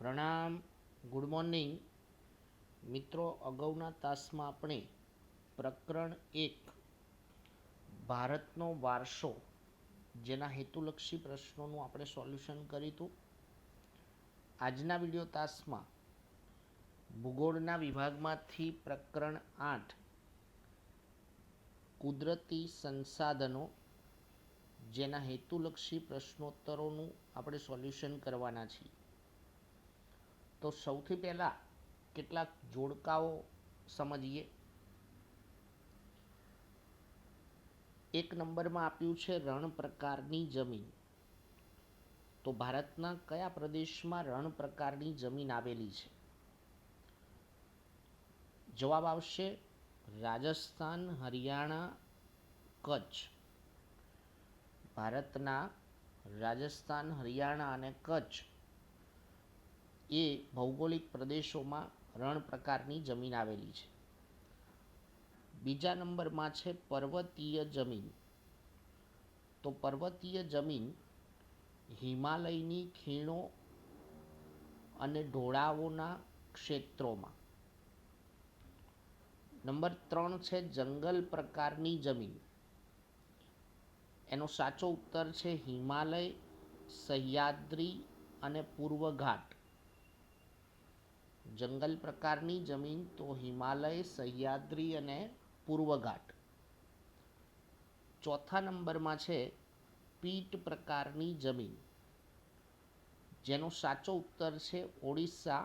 પ્રણામ. Good morning મિત્રો. અગાઉના તાસમાં આપણે પ્રકરણ 1 ભારતનો વારસો જેના હેતુલક્ષી પ્રશ્નોનું આપણે સોલ્યુશન કર્યું હતું. આજના વિડીયો તાસમાં ભૂગોળના વિભાગમાંથી પ્રકરણ 8 કુદરતી સંસાધનો જેના હેતુલક્ષી પ્રશ્નોત્તરોનું આપણે સોલ્યુશન કરવાના છીએ. તો સૌથી પહેલાં કેટલાક જોડકાઓ સમજીએ. એક નંબરમાં આપ્યું છે રણ પ્રકારની જમીન. તો ભારતના કયા પ્રદેશમાં રણ પ્રકારની જમીન આવેલી છે? જવાબ આવશે રાજસ્થાન, હરિયાણા, કચ્છ. ભારતના રાજસ્થાન, હરિયાણા અને કચ્છ એ ભૌગોલિક પ્રદેશોમાં રણ પ્રકારની જમીન આવેલી છે. બીજા નંબરમાં છે પર્વતીય જમીન. તો પર્વતીય જમીન હિમાલયની ખીણો અને ઢોળાવોના ક્ષેત્રોમાં. નંબર 3 છે જંગલ પ્રકારની જમીન. એનો સાચો ઉત્તર છે હિમાલય, સહ્યાદ્રી અને પૂર્વ ઘાટ. જંગલ પ્રકારની જમીન તો હિમાલય, સહ્યાદ્રી અને પૂર્વ ઘાટ. ચોથા નંબરમાં છે પીટ પ્રકારની જમીન, જેનો સાચો ઉત્તર છે ઓડિશા,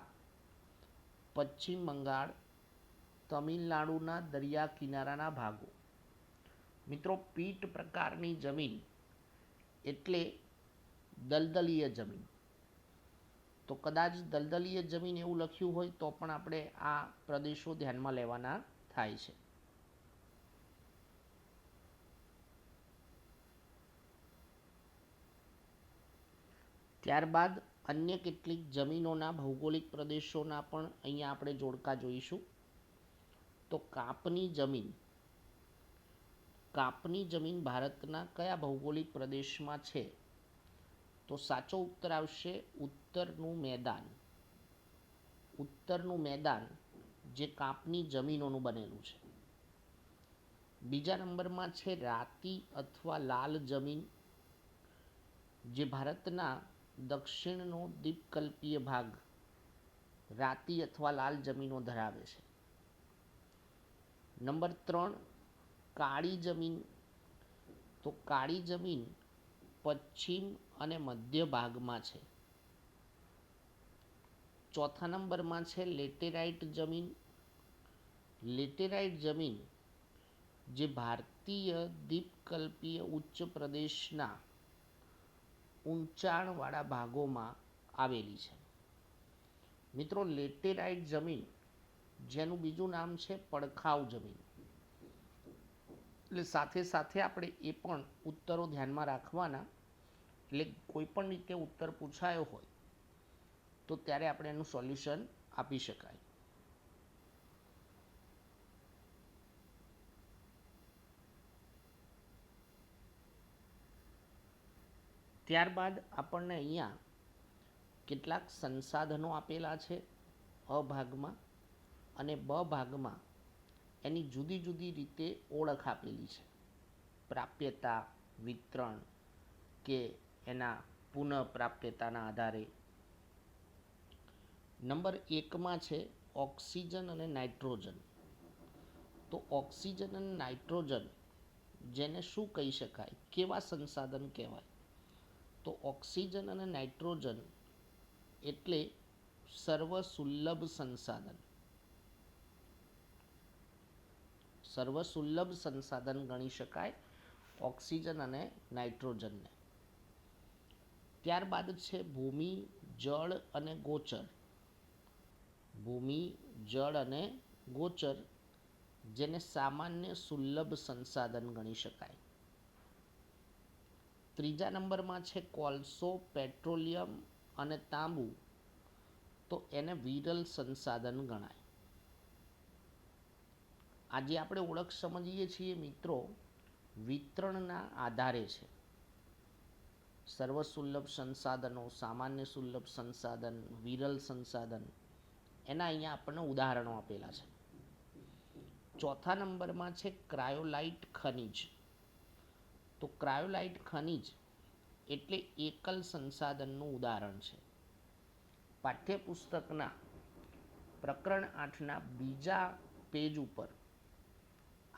પશ્ચિમ બંગાળ, તમિલનાડુના દરિયા કિનારાના ભાગો. મિત્રો, પીટ પ્રકારની જમીન એટલે દલદલીય જમીન. તો કદાચ દલદલીય જમીન એવું લખ્યું હોય તો પણ આપણે આ પ્રદેશો ધ્યાનમાં લેવાના થાય છે. ત્યારબાદ અન્ય કેટલીક જમીનોના ભૌગોલિક પ્રદેશોના પણ અહીંયા આપણે જોડકા જોઈશું. તો કાપની જમીન. કાપની જમીન ભારતના કયા ભૌગોલિક પ્રદેશમાં છે? તો સાચો ઉત્તર આવશે ઉત્તરનું મેદાન. ઉત્તરનું મેદાન જે કાપની જમીનોનું બનેલું છે. બીજા નંબરમાં છે રાતી અથવા લાલ જમીન, જે ભારતના દક્ષિણનો દ્વીપકલ્પીય ભાગ રાતી અથવા લાલ જમીનો ધરાવે છે. નંબર 3 કાળી જમીન. તો કાળી જમીન પશ્ચિમ અને મધ્ય ભાગમાં છે. ચોથા નંબરમાં છે લેટેરાઇટ જમીન. લેટેરાઇટ જમીન જે ભારતીય દ્વીપકલ્પીય ઉચ્ચ પ્રદેશના ઊંચાણવાળા ભાગોમાં આવેલી છે. મિત્રો, લેટેરાઇટ જમીન જેનું બીજું નામ છે પડખાઉ જમીન. એટલે સાથે સાથે આપણે એ પણ ઉત્તરો ધ્યાનમાં રાખવાના. એટલે કોઈ પણ રીતે ઉત્તર પૂછાયો હોય તો ત્યારે આપણે એનું સોલ્યુશન આપી શકાય. ત્યારબાદ આપણને અહીંયા કેટલાક સંસાધનો આપેલા છે અ ભાગમાં, અને બ ભાગમાં એની જુદી જુદી રીતે ઓળખ આપેલી છે. પ્રાપ્યતા, વિતરણ કે એના પુનઃપ્રાપ્યતાના આધારે. નંબર 1માં છે ઓક્સિજન અને નાઇટ્રોજન. તો ઓક્સિજન અને નાઇટ્રોજન જેને શું કહી શકાય, કેવા સંસાધન કહેવાય? તો ઓક્સિજન અને નાઇટ્રોજન એટલે સર્વસુલભ સંસાધન. સર્વસુલભ સંસાધન ગણી શકાય ઓક્સિજન અને નાઇટ્રોજનને. ત્યારબાદ છે ભૂમિ, જળ અને ગોચર. ભૂમિ, જળ અને ગોચર જેને સામાન્ય સુલભ સંસાધન ગણી શકાય. ત્રીજા નંબરમાં છે કોલસો, પેટ્રોલિયમ અને તાંબુ. તો એને વિરલ સંસાધન ગણાય. આજે આપણે ઓળખ સમજીએ છીએ મિત્રો વિતરણના આધારે છે. સર્વસુલભ સંસાધનો, સામાન્ય સુલભ સંસાધન, વિરલ સંસાધન, એના અહીંયા આપણને ઉદાહરણો આપેલા છે. ચોથા નંબરમાં છે ક્રાયોલાઇટ ખનિજ. તો ક્રાયોલાઇટ ખનિજ એટલે એકલ સંસાધનનું ઉદાહરણ છે. પાઠ્યપુસ્તકના પ્રકરણ 8ના બીજા પેજ ઉપર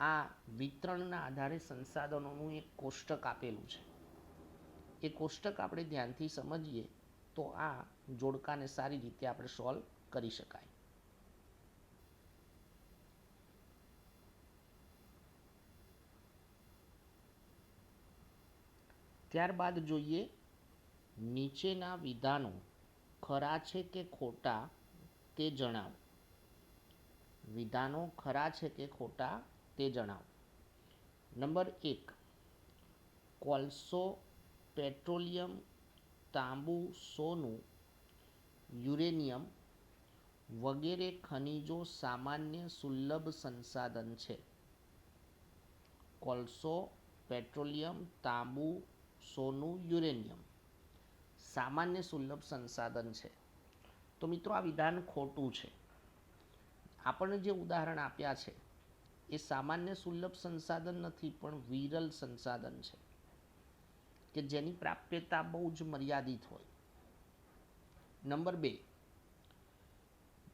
આ વિતરણના આધારે સંસાધનોનું એક કોષ્ટક આપેલું છે. એ કોષ્ટક આપણે ધ્યાનથી સમજીએ તો આ જોડકાને સારી રીતે આપણે સોલ્વ કરી શકાય. ત્યારબાદ જોઈએ નીચેના વિધાનો ખરા છે કે ખોટા તે જણાવો. વિધાનો ખરા છે કે ખોટા તે જણાવો. નંબર 1, કોલસો, પેટ્રોલિયમ, તાંબુ, સોનું, યુરેનિયમ વગેરે ખનિજો સામાન્ય સુલભ સંસાધન છે. કોલસો, પેટ્રોલિયમ, તાંબુ, સોનું, યુરેનિયમ સામાન્ય સુલભ સંસાધન છે. તો મિત્રો આ વિધાન ખોટું છે. આપણને જે ઉદાહરણ આપ્યા છે એ સામાન્ય સુલભ સંસાધન નથી, પણ વિરલ સંસાધન છે કે જેની પ્રાપ્યતા બહુ જ મર્યાદિત હોય. નંબર 2,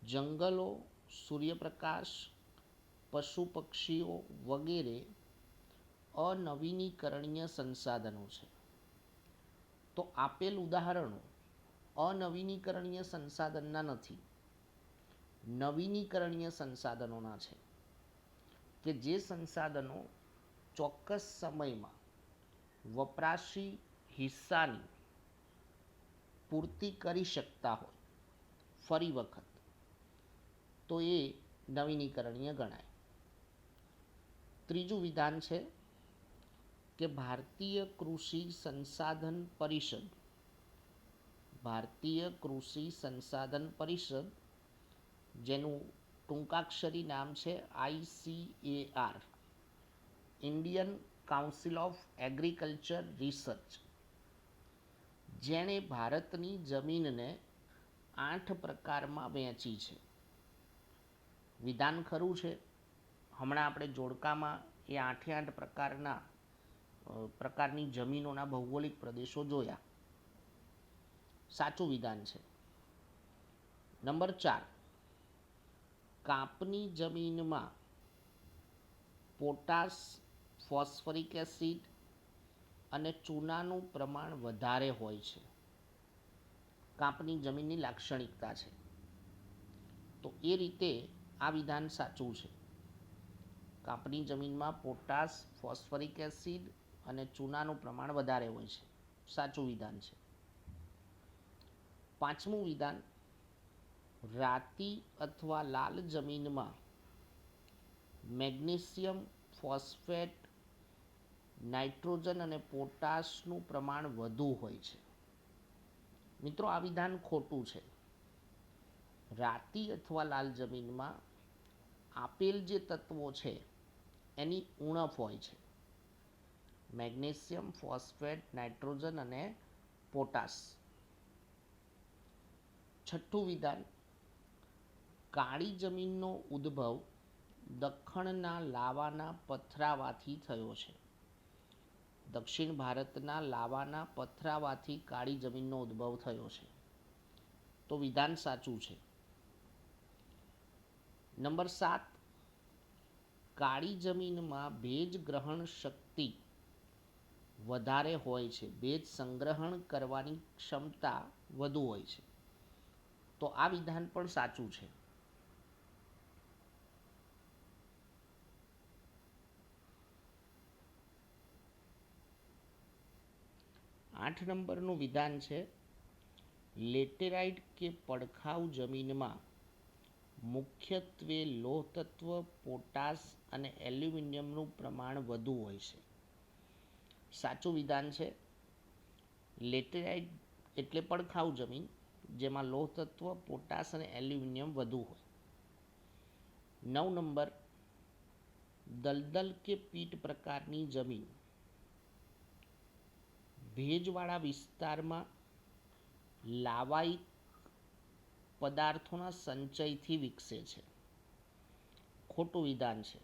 જંગલો, સૂર્યપ્રકાશ, પશુ પક્ષીઓ વગેરે અનવીનીકરણીય સંસાધનો છે. તો આપેલ ઉદાહરણો અનવીનીકરણીય સંસાધનના નથી, નવીનીકરણીય સંસાધનોના છે કે જે સંસાધનો ચોક્કસ સમયમાં વપરાશી હિસ્સાની પૂર્તિ કરી શકતા હોય ફરી વખત, તો એ નવીનીકરણીય ગણાય. ત્રીજું વિધાન છે કે ભારતીય કૃષિ સંસાધન પરિષદ, ભારતીય કૃષિ સંસાધન પરિષદ જેનું ટૂંકાક્ષરી નામ છે ICAR, Indian council of agriculture research, જેણે ભારતની જમીનને 8 પ્રકારમાં વહેંચી છે. વિધાન ખરું છે. હમણાં આપણે જોડકામાં એ 8 પ્રકારની જમીનોના ભૌગોલિક પ્રદેશો જોયા. સાચું વિધાન છે. નંબર 4, કાપની જમીનમાં પોટાશ, ફોસ્ફરિક એસિડ અને ચૂનાનું પ્રમાણ વધારે હોય છે. કાપની જમીનની લાક્ષણિકતા છે. તો એ રીતે આ વિધાન સાચું છે. કાપની જમીનમાં પોટાશ, ફોસ્ફરિક એસિડ અને ચૂનાનું પ્રમાણ વધારે હોય છે. સાચું વિધાન છે. પાંચમું વિધાન, રાતી અથવા લાલ જમીનમાં મેગ્નેશિયમ, ફોસ્ફેટ, નાઇટ્રોજન અને પોટાશનું પ્રમાણ વધુ હોય છે. મિત્રો આ વિધાન ખોટું છે. રાતી અથવા લાલ જમીનમાં આપેલ જે તત્વો છે એની ઉણપ હોય છે. મેગ્નેશિયમ, ફોસ્ફેટ, નાઇટ્રોજન અને પોટાશ. છઠ્ઠું વિધાન, કાળી જમીનનો ઉદ્ભવ દખ્ખણના લાવાના પથરાવાથી થયો છે. દક્ષિણ ભારતના લાવાના પથરાવાથી કાળી જમીનનો ઉદ્ભવ થયો છે. તો વિધાન સાચું છે. નંબર 7, કાળી જમીનમાં ભેજ ગ્રહણ શક્તિ વધારે હોય છે, ભેજ સંગ્રહણ કરવાની ક્ષમતા વધુ હોય છે. તો આ વિધાન પણ સાચું છે. આઠ નંબરનું વિધાન છે લેટેરાઇટ કે પડખાઉ જમીનમાં મુખ્યત્વે લોહ તત્વ, પોટાશ અને એલ્યુમિનિયમનું પ્રમાણ વધુ હોય છે. સાચું વિધાન છે. લેટેરાઇટ એટલે પડખાઉ જમીન જેમાં લોહ તત્વ, પોટાશ અને એલ્યુમિનિયમ વધુ હોય. 9 નંબર, દલદલ કે પીટ પ્રકારની જમીન ભેજવાળા વિસ્તારમાં લાવાઈ પદાર્થોના સંચયથી વિકસે છે. ખોટું વિધાન છે.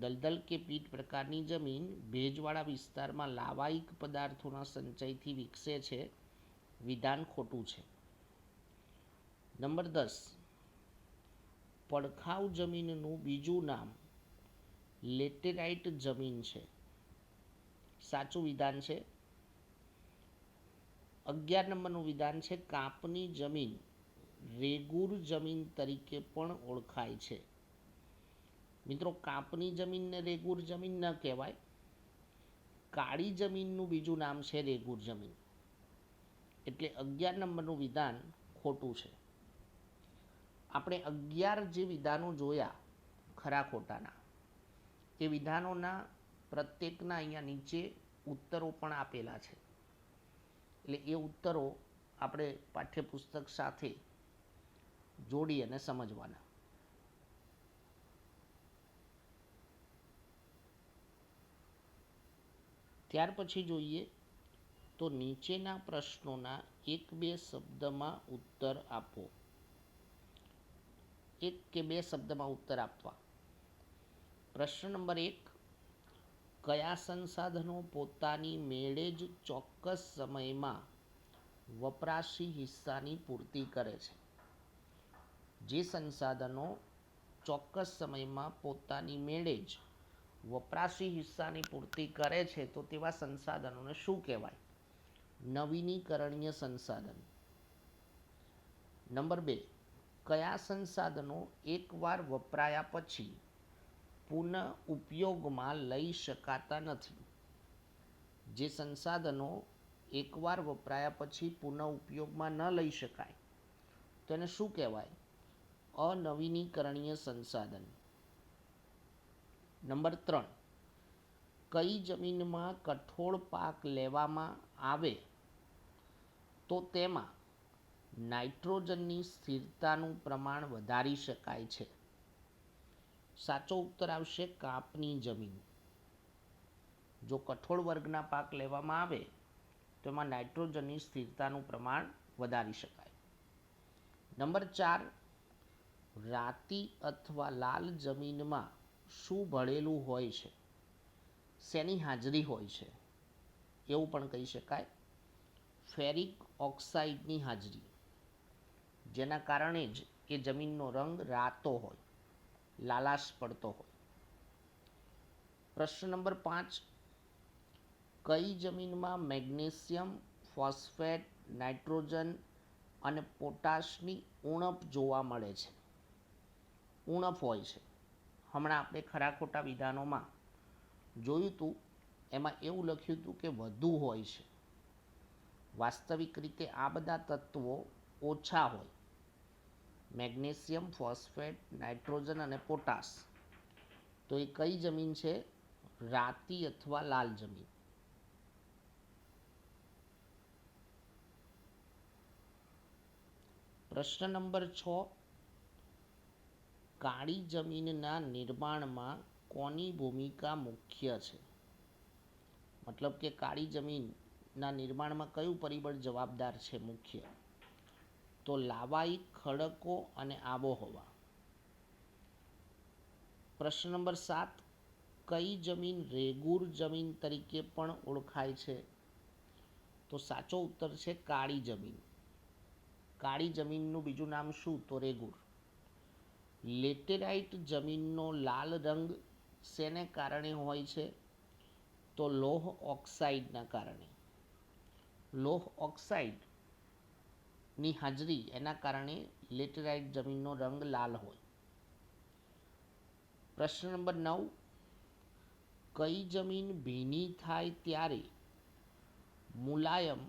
દલદલ કે પીટ પ્રકારની જમીન ભેજવાળા વિસ્તારમાં લાવાયિક પદાર્થોના સંચયથી વિકસે છે. વિધાન ખોટું છે. નંબર 10. પડખાઉ જમીનનું બીજું નામ લેટેરાઇટ જમીન છે. સાચું વિધાન છે. 11 નંબરનું વિધાન છે કાપની જમીન રેગુર જમીન તરીકે પણ ઓળખાય છે. મિત્રો, કાપની જમીનને રેગુર જમીન ન કહેવાય. કાળી જમીનનું બીજું નામ છે રેગુર જમીન. એટલે 11 નંબરનું વિધાન ખોટું છે. આપણે 11 જે વિધાનો જોયા ખરા ખોટાના, એ વિધાનોના પ્રત્યેકના અહીંયા નીચે ઉત્તરો પણ આપેલા છે. એટલે એ ઉત્તરો આપણે પાઠ્યપુસ્તક સાથે જોડી અને સમજવાના. ત્યાર પછી જોઈએ તો નીચેના પ્રશ્નોના 1-2 શબ્દમાં ઉત્તર આપો. 1 કે 2 શબ્દમાં ઉત્તર આપવા. પ્રશ્ન નંબર 1. કયા સંસાધનો પોતાની મેળે જ ચોક્કસ સમયમાં વપરાશી હિસ્સાની પૂર્તિ કરે છે? જે સંસાધનો ચોક્કસ સમયમાં પોતાની મેળે જ વપરાશી હિસ્સાની પૂર્તિ કરે છે, તો તેવા સંસાધનોને શું કહેવાય? નવીનીકરણીય સંસાધન. નંબર 2. કયા સંસાધનો એકવાર વપરાયા પછી પુનઃ ઉપયોગમાં લઈ શકાતા નથી? જે સંસાધનો એકવાર વપરાયા પછી પુનઃ ઉપયોગમાં ન લઈ શકાય, તો એને શું કહેવાય? અનવીનીકરણીય સંસાધન. નંબર 3. કઈ જમીનમાં કઠોળ પાક લેવામાં આવે તો તેમાં નાઇટ્રોજનની સ્થિરતાનું પ્રમાણ વધારી શકાય છે? સાચો ઉત્તર આવશે કાપની જમીન. જો કઠોળ વર્ગના પાક લેવામાં આવે તો એમાં નાઇટ્રોજનની સ્થિરતાનું પ્રમાણ વધારી શકાય. નંબર 4. રાતી અથવા લાલ જમીનમાં શું ભળેલું હોય છે? શેની હાજરી હોય છે? એવું પણ કહી શકાય ફેરિક ઓક્સાઇડની હાજરી, જેના કારણે જ એ જમીનનો રંગ રાતો હોય, લાલાશ પડતો હોય. પ્રશ્ન નંબર 5. કઈ જમીનમાં મેગ્નેશિયમ, ફોસ્ફેટ, નાઇટ્રોજન અને પોટાશની ઉણપ જોવા મળે છે? ઉણપ હોય છે. હમણાં આપણે ખરા ખોટા વિધાનોમાં જોયું હતું, એમાં એવું લખ્યું હતું કે વધુ હોય છે. વાસ્તવિક રીતે આ બધા તત્વો ઓછા હોય. મેગ્નેશિયમ, ફોસ્ફેટ, નાઇટ્રોજન અને પોટાશ. તો એ કઈ જમીન છે? રાતી અથવા લાલ જમીન. પ્રશ્ન નંબર 6. કાળી જમીનના નિર્માણમાં કોની ભૂમિકા મુખ્ય છે? મતલબ કે કાળી જમીનના નિર્માણમાં કયું પરિબળ જવાબદાર છે મુખ્ય? તો લાવાઈ, ખડકો અને આબોહવા. પ્રશ્ન નંબર 7. કઈ જમીન રેગુર જમીન તરીકે પણ ઓળખાય છે? તો સાચો ઉત્તર છે કાળી જમીન. કાળી જમીનનું બીજું નામ શું? તો રેગુર. લેટેરાઇટ જમીનનો લાલ રંગ શેને કારણે હોય છે? તો લોહ ઓક્સાઇડના કારણે. લોહ ઓક્સાઇડની હાજરી એના કારણે લેટેરાઇટ જમીનનો રંગ લાલ હોય. પ્રશ્ન નંબર 9. કઈ જમીન ભીની થાય ત્યારે મુલાયમ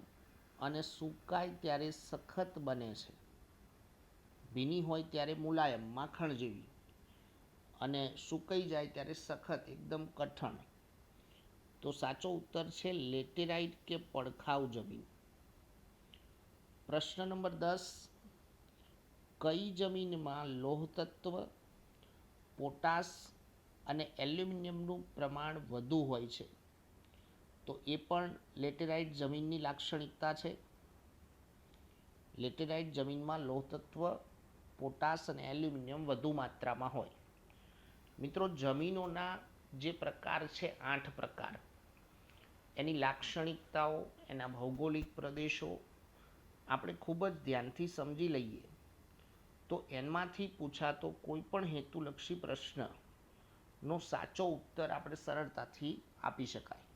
અને સુકાય ત્યારે સખત બને છે? ભીની હોય ત્યારે મુલાયમ, માખણ જેવી, અને સુકાઈ જાય ત્યારે સખત, એકદમ કઠણ. તો સાચો ઉત્તર છે લેટેરાઇટ કે પડખાઉ જમીન. પ્રશ્ન નંબર 10. કઈ જમીનમાં લોહ તત્વ, પોટાશ અને એલ્યુમિનિયમનું પ્રમાણ વધુ હોય છે? તો એ પણ લેટેરાઇટ જમીનની લાક્ષણિકતા છે. લેટેરાઇટ જમીનમાં લોહ તત્વ, પોટાશ અને એલ્યુમિનિયમ વધુ માત્રામાં હોય. મિત્રો, જમીનોના જે પ્રકાર છે 8 પ્રકાર, એની લાક્ષણિકતાઓ, એના ભૌગોલિક પ્રદેશો આપણે ખૂબ જ ધ્યાનથી સમજી લઈએ તો એમાંથી પૂછાતો કોઈ પણ હેતુલક્ષી પ્રશ્નનો સાચો ઉત્તર આપણે સરળતાથી આપી શકાય.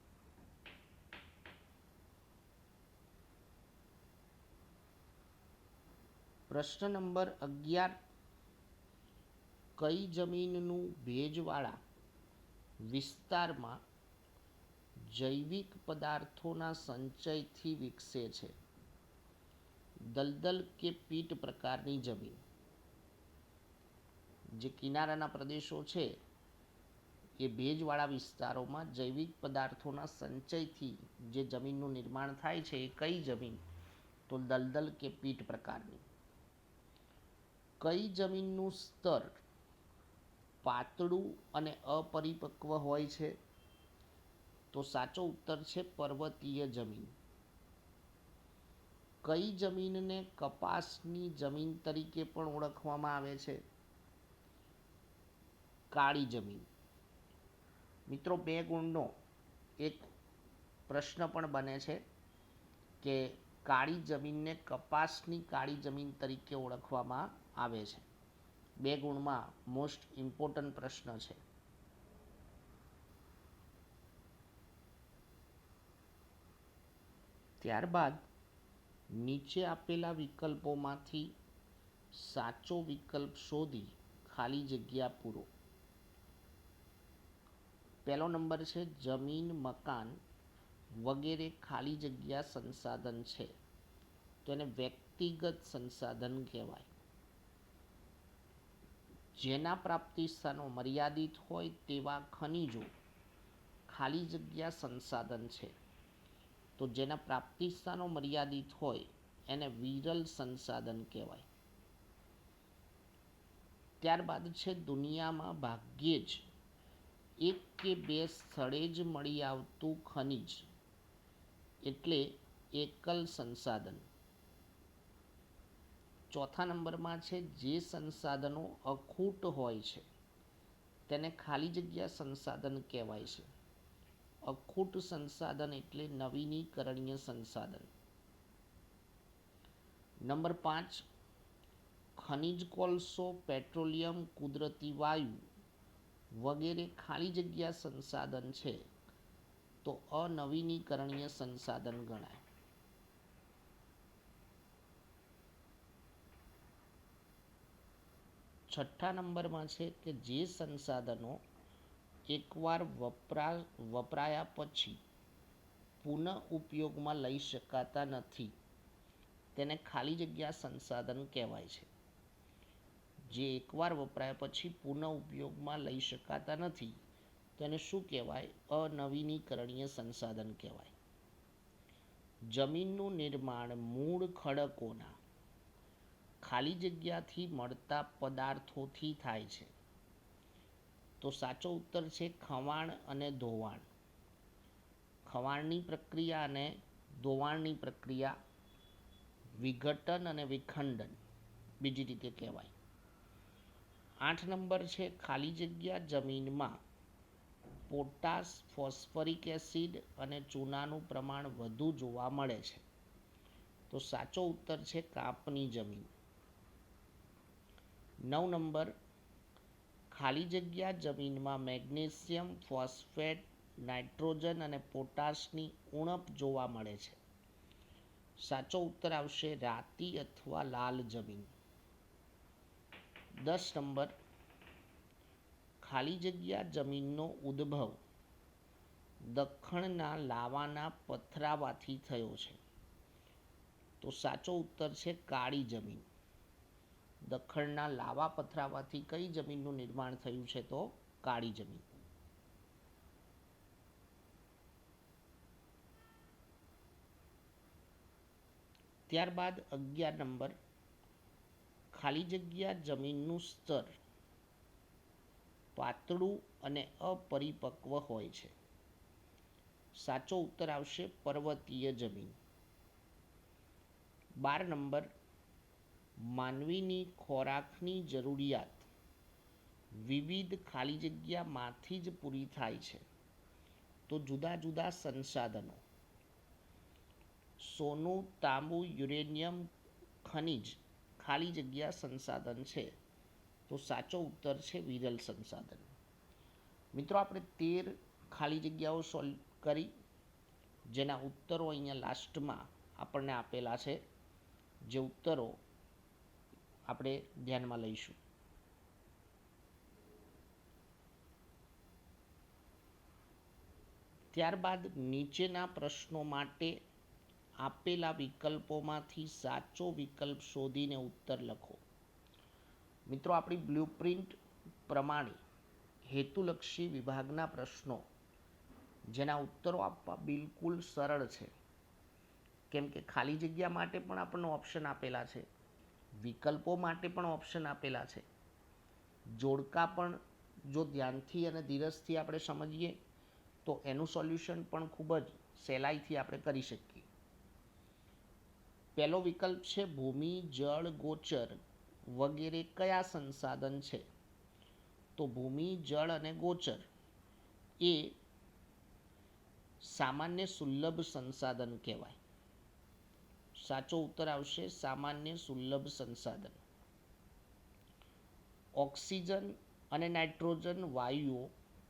પ્રશ્ન નંબર 11, કઈ જમીનનું ભેજવાળા વિસ્તારમાં જૈવિક પદાર્થોના સંચયથી વિકસે છે? દલદલ કે પીટ પ્રકારની જમીન. જે કિનારાના પ્રદેશો છે એ ભેજવાળા વિસ્તારોમાં જૈવિક પદાર્થોના સંચયથી જે જમીનનું નિર્માણ થાય છે એ કઈ જમીન? તો દલદલ કે પીટ પ્રકારની. કઈ જમીનનું સ્તર પાતળું અને અપરિપક્વ હોય છે? તો સાચો ઉત્તર છે પર્વતીય જમીન. કઈ જમીનને કપાસની જમીન તરીકે પણ ઓળખવામાં આવે છે? કાળી જમીન. મિત્રો, 2 ગુણનો એક પ્રશ્ન પણ બને છે કે કાળી જમીનને કપાસની કાળી જમીન તરીકે ઓળખવામાં આવે છે. 2 ગુણમાં મોસ્ટ ઇમ્પોર્ટન્ટ પ્રશ્ન છે. ત્યારબાદ નીચે આપેલા વિકલ્પોમાંથી સાચો વિકલ્પ શોધી ખાલી જગ્યા પૂરો. પહેલો નંબર છે જમીન, મકાન વગેરે ખાલી જગ્યા સંસાધન છે, તો એને વ્યક્તિગત સંસાધન કહેવાય. જેના પ્રાપ્તિ સ્થાનો મર્યાદિત હોય તેવા ખનિજો ખાલી જગ્યા સંસાધન છે, તો જેના પ્રાપ્તિ સ્થાનો મર્યાદિત હોય એને વિરલ સંસાધન કહેવાય. ત્યારબાદ છે દુનિયામાં ભાગ્યે જ 1 કે 2 સ્થળે જ મળી આવતું ખનિજ એટલે એકલ સંસાધન. ચોથા નંબરમાં છે જે સંસાધનો અખૂટ હોય છે તેને ખાલી જગ્યા સંસાધન કહેવાય છે. અખૂટ સંસાધન એટલે નવીનીકરણીય સંસાધન. નંબર 5, ખનિજ કોલસો, પેટ્રોલિયમ, કુદરતી વાયુ વગેરે ખાલી જગ્યા સંસાધન છે, તો અનવીનીકરણીય સંસાધન ગણાય. છઠ્ઠા નંબરમાં છે કે જે સંસાધનો એકવાર વપરાયા પછી પુનઃ ઉપયોગમાં લઈ શકાતા નથી તેને ખાલી જગ્યા સંસાધન કહેવાય છે. જે એકવાર વપરાયા પછી પુનઃ ઉપયોગમાં લઈ શકાતા નથી તેને શું કહેવાય? અનવીનીકરણીય સંસાધન કહેવાય. જમીનનું નિર્માણ મૂળ ખડકોના ખાલી જગ્યાથી મળતા પદાર્થોથી થાય છે, તો સાચો ઉત્તર છે ખવાણ અને ધોવાણ. ખવાણની પ્રક્રિયા અને ધોવાણની પ્રક્રિયા વિઘટન અને વિખંડન બીજી રીતે કહેવાય. 8 નંબર છે ખાલી જગ્યા જમીનમાં પોટાશ, ફોસ્ફરિક એસિડ અને ચૂનાનું પ્રમાણ વધુ જોવા મળે છે, તો સાચો ઉત્તર છે કાંપની જમીન. 9 નંબર, ખાલી જગ્યા જમીનમાં મેગ્નેશિયમ, ફોસ્ફેટ, નાઇટ્રોજન અને પોટાશની ઉણપ જોવા મળે છે. સાચો ઉત્તર આવશે રાતી અથવા લાલ જમીન. 10 નંબર, ખાલી જગ્યા જમીનનો ઉદ્ભવ દખ્ખણના લાવાના પથરાવાથી થયો છે, તો સાચો ઉત્તર છે કાળી જમીન. દખ્ખણના લાવા પથરાવાથી કઈ જમીનનું નિર્માણ થયું છે? તો કાળી જમીન. ત્યારબાદ 11 નંબર, ખાલી જગ્યા જમીનનું સ્તર પાતળું અને અપરિપક્વ હોય છે. સાચો ઉત્તર આવશે પર્વતીય જમીન. 12 નંબર, માનવીની ખોરાકની જરૂરિયાત વિવિધ ખાલી જગ્યામાંથી જ પૂરી થાય છે. તો જુદા જુદા સંસાધનો, સોનું, તાંબુ, યુરેનિયમ, ખનિજ ખાલી જગ્યા સંસાધન છે. તો સાચો ઉત્તર છે વિરલ સંસાધન. મિત્રો, આપણે 13 ખાલી જગ્યાઓ સોલ્વ કરી, જેના ઉત્તરો અહીંયા લાસ્ટમાં આપણને આપેલા છે, જે ઉત્તરો આપણે ધ્યાનમાં લઈશું. ત્યારબાદ નીચેના પ્રશ્નો માટે આપેલા વિકલ્પોમાંથી સાચો વિકલ્પ શોધીને ઉત્તર લખો. મિત્રો, આપણી બ્લુપ્રિન્ટ પ્રમાણે હેતુલક્ષી વિભાગના પ્રશ્નો, જેના ઉત્તરો આપવા બિલકુલ સરળ છે, કેમ કે ખાલી જગ્યા માટે પણ આપણને ઓપ્શન આપેલા છે, વિકલ્પો માટે પણ ઓપ્શન આપેલા છે, જોડકા પણ જો ધ્યાનથી અને ધીરજથી આપણે સમજીએ તો એનું સોલ્યુશન પણ ખૂબ જ સહેલાઈથી આપણે કરી શકીએ. પહેલો વિકલ્પ છે ભૂમિ, જળ, ગોચર વગેરે કયા સંસાધન છે? તો ભૂમિ, જળ અને ગોચર એ સામાન્ય સુલભ સંસાધન કહેવાય. સાચો ઉત્તર આવશે સામાન્ય સુલભ સંસાધન. ઓક્સિજન અને નાઇટ્રોજન વાયુઓ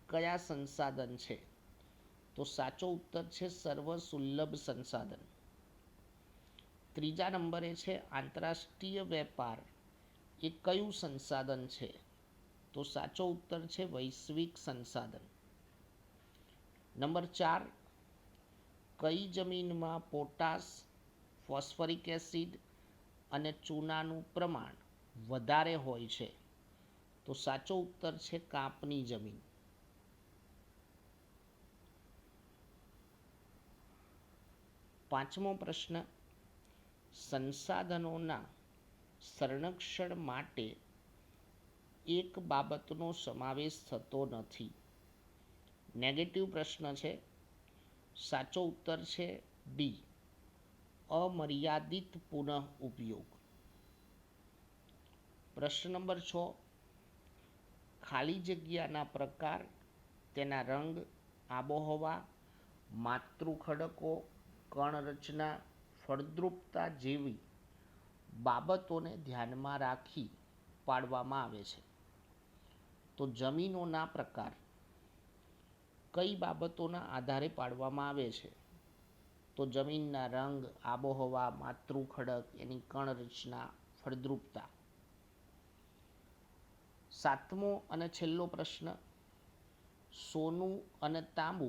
કયા સંસાધન છે? તો સાચો ઉત્તર છે સર્વ સુલભ સંસાધન. ત્રીજા નંબરે છે આંતરરાષ્ટ્રીય વેપાર એ કયું સંસાધન છે? તો સાચો ઉત્તર છે વૈશ્વિક સંસાધન. નંબર 4, કઈ જમીનમાં પોટાશ, ફોસ્ફરિક એસિડ અને ચૂનાનું પ્રમાણ વધારે હોય છે? તો સાચો ઉત્તર છે કાંપની જમીન. પાંચમો પ્રશ્ન, સંસાધનોના સંરક્ષણ માટે એક બાબતનો સમાવેશ થતો નથી. નેગેટિવ પ્રશ્ન છે. સાચો ઉત્તર છે ડી, અમર્યાદિત પુનઃ ઉપયોગ. પ્રશ્ન નંબર 6, ખાલી જગ્યાના પ્રકાર, તેના રંગ, આબોહવા, માતૃખડકો, કણરચના, ફળદ્રુપતા જેવી બાબતોને ધ્યાનમાં રાખી પાડવામાં આવે છે. તો જમીનોના પ્રકાર કઈ બાબતોના આધારે પાડવામાં આવે છે? તો જમીનના રંગ, આબોહવા, માતૃખડક, એની કણરચના, ફળદ્રુપતા. સાતમો અને છેલ્લો પ્રશ્ન, સોનું અને તાંબુ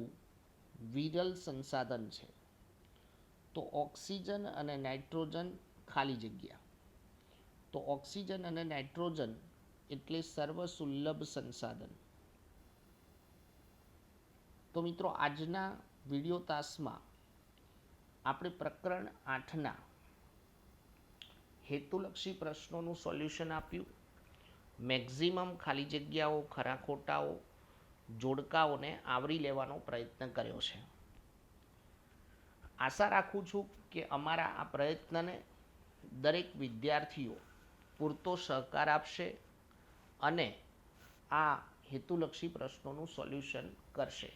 વિરલ સંસાધન છે. તો ઓક્સિજન અને નાઇટ્રોજન ખાલી જગ્યા. તો ઓક્સિજન અને નાઇટ્રોજન એટલે સર્વસુલભ સંસાધન. તો મિત્રો, આજના વિડીયો તાસમાં આપણે પ્રકરણ 8ના હેતુલક્ષી પ્રશ્નોનું સોલ્યુશન આપ્યું. મેક્ઝિમમ ખાલી જગ્યાઓ, ખરા ખોટાઓ, જોડકાઓને આવરી લેવાનો પ્રયત્ન કર્યો છે. આશા રાખું છું કે અમારા આ પ્રયત્નને દરેક વિદ્યાર્થીઓ પૂરતો સહકાર આપશે અને આ હેતુલક્ષી પ્રશ્નોનું સોલ્યુશન કરશે,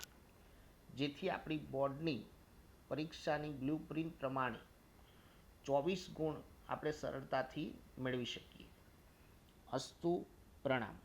જેથી આપણી બોર્ડની પરીક્ષાની બ્લુપ્રિન્ટ પ્રમાણે 24 ગુણ આપણે સરળતાથી મેળવી શકીએ. અસ્તુ, પ્રણામ.